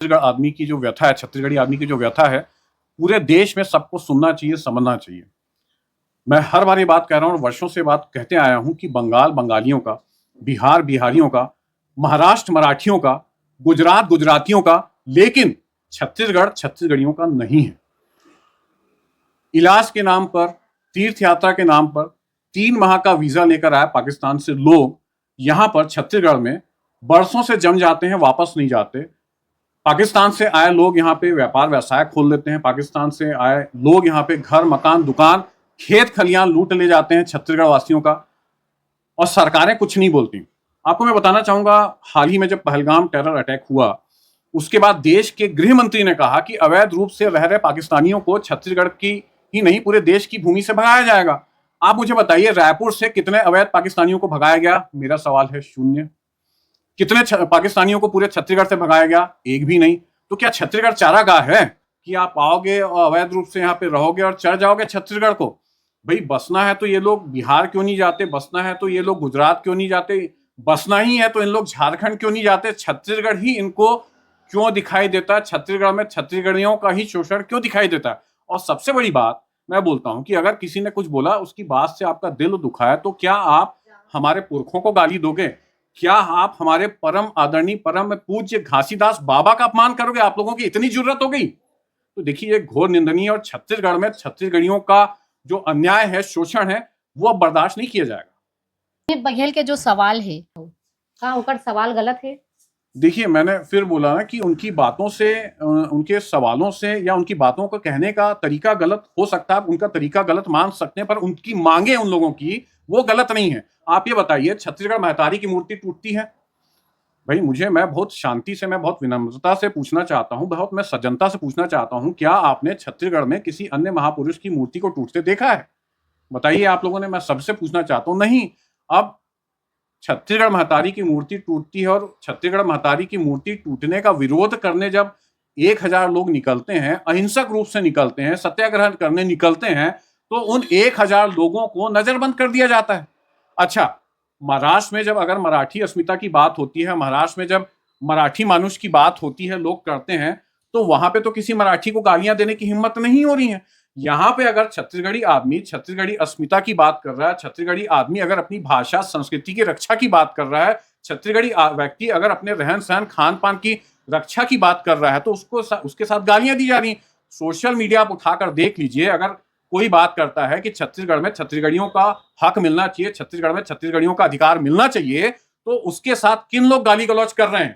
छत्तीसगढ़ आदमी की जो व्यथा है, छत्तीसगढ़ी आदमी की जो व्यथा है, पूरे देश में सबको सुनना चाहिए, समझना चाहिए। मैं हर बार ये बात कह रहा हूँ और वर्षों से बात कहते आया हूँ कि बंगाल बंगालियों का, बिहार बिहारियों का, महाराष्ट्र मराठियों का, गुजरात गुजरातियों का, लेकिन छत्तीसगढ़ छत्तीसगढ़ियों का नहीं है। इलाज के नाम पर, तीर्थ यात्रा के नाम पर 3 माह का वीजा लेकर आए पाकिस्तान से लोग यहां पर छत्तीसगढ़ में बरसों से जम जाते हैं, वापस नहीं जाते। पाकिस्तान से आए लोग यहाँ पे व्यापार व्यवसाय खोल लेते हैं। पाकिस्तान से आए लोग यहाँ पे घर मकान दुकान खेत खलियान लूट ले जाते हैं छत्तीसगढ़ वासियों का, और सरकारें कुछ नहीं बोलती। आपको मैं बताना चाहूंगा, हाल ही में जब पहलगाम टेरर अटैक हुआ, उसके बाद देश के गृह मंत्री ने कहा कि अवैध रूप से रह रहे पाकिस्तानियों को छत्तीसगढ़ की ही नहीं पूरे देश की भूमि से भगाया जाएगा। आप मुझे बताइए, रायपुर से कितने अवैध पाकिस्तानियों को भगाया गया? मेरा सवाल है शून्य। कितने पाकिस्तानियों को पूरे छत्तीसगढ़ से भगाया गया? एक भी नहीं। तो क्या छत्तीसगढ़ चारागाह है कि आप आओगे और अवैध रूप से यहाँ पे रहोगे और चढ़ जाओगे छत्तीसगढ़ को? भाई बसना है तो ये लोग बिहार क्यों नहीं जाते? बसना है तो ये लोग गुजरात क्यों नहीं जाते? बसना ही है तो इन लोग झारखंड क्यों नहीं जाते? छत्तीसगढ़ ही इनको क्यों दिखाई देता है? छत्तीसगढ़ में छत्तीसगढ़ियों का ही शोषण क्यों दिखाई देता है? और सबसे बड़ी बात मैं बोलता हूं कि अगर किसी ने कुछ बोला, उसकी बात से आपका दिल दुखा है, तो क्या आप हमारे पुरखों को गाली दोगे? क्या आप हमारे परम आदरणीय परम पूज्य घासीदास बाबा का अपमान करोगे? आप लोगों की इतनी जरूरत हो गई? तो देखिए, ये घोर निंदनीय, और छत्तीसगढ़ में छत्तीसगढ़ियों का जो अन्याय है, शोषण है, वो अब बर्दाश्त नहीं किया जाएगा। बघेल के जो सवाल है, का ओकर सवाल गलत है? देखिए, मैंने फिर बोला ना कि उनकी बातों से, उनके सवालों से या उनकी बातों को कहने का तरीका गलत हो सकता है, उनका तरीका गलत मान सकते हैं, पर उनकी मांगे उन लोगों की वो गलत नहीं है। आप ये बताइए, छत्तीसगढ़ महतारी की मूर्ति टूटती है? भाई मैं बहुत शांति से, मैं बहुत विनम्रता से पूछना चाहता हूं, बहुत मैं सज्जनता से पूछना चाहता हूं, क्या आपने छत्तीसगढ़ में किसी अन्य महापुरुष की मूर्ति को टूटते देखा है? बताइए आप लोगों ने। मैं सबसे पूछना चाहता हूं, नहीं। अब छत्तीसगढ़ महतारी की मूर्ति टूटती है, और छत्तीसगढ़ महतारी की मूर्ति टूटने का विरोध करने जब 1000 लोग निकलते हैं, अहिंसक रूप से निकलते हैं, सत्याग्रह करने निकलते हैं, तो उन 1000 लोगों को नजरबंद कर दिया जाता है। अच्छा, महाराष्ट्र में जब अगर मराठी अस्मिता की बात होती है, महाराष्ट्र में जब मराठी मानुष की बात होती है, लोग करते हैं, तो वहां पे तो किसी मराठी को गालियां देने की हिम्मत नहीं हो रही है। यहाँ पे अगर छत्तीसगढ़ी आदमी छत्तीसगढ़ी अस्मिता की बात कर रहा है, छत्तीसगढ़ी आदमी अगर अपनी भाषा संस्कृति की रक्षा की बात कर रहा है, छत्तीसगढ़ी व्यक्ति अगर अपने रहन सहन खान पान की रक्षा की बात कर रहा है, तो उसके साथ गालियां दी जा रही। सोशल मीडिया आप उठाकर देख लीजिए, अगर कोई बात करता है कि छत्तीसगढ़ में छत्तीसगढ़ियों का हक मिलना चाहिए, छत्तीसगढ़ में छत्तीसगढ़ियों का अधिकार मिलना चाहिए, तो उसके साथ किन लोग गाली गलौज कर रहे हैं?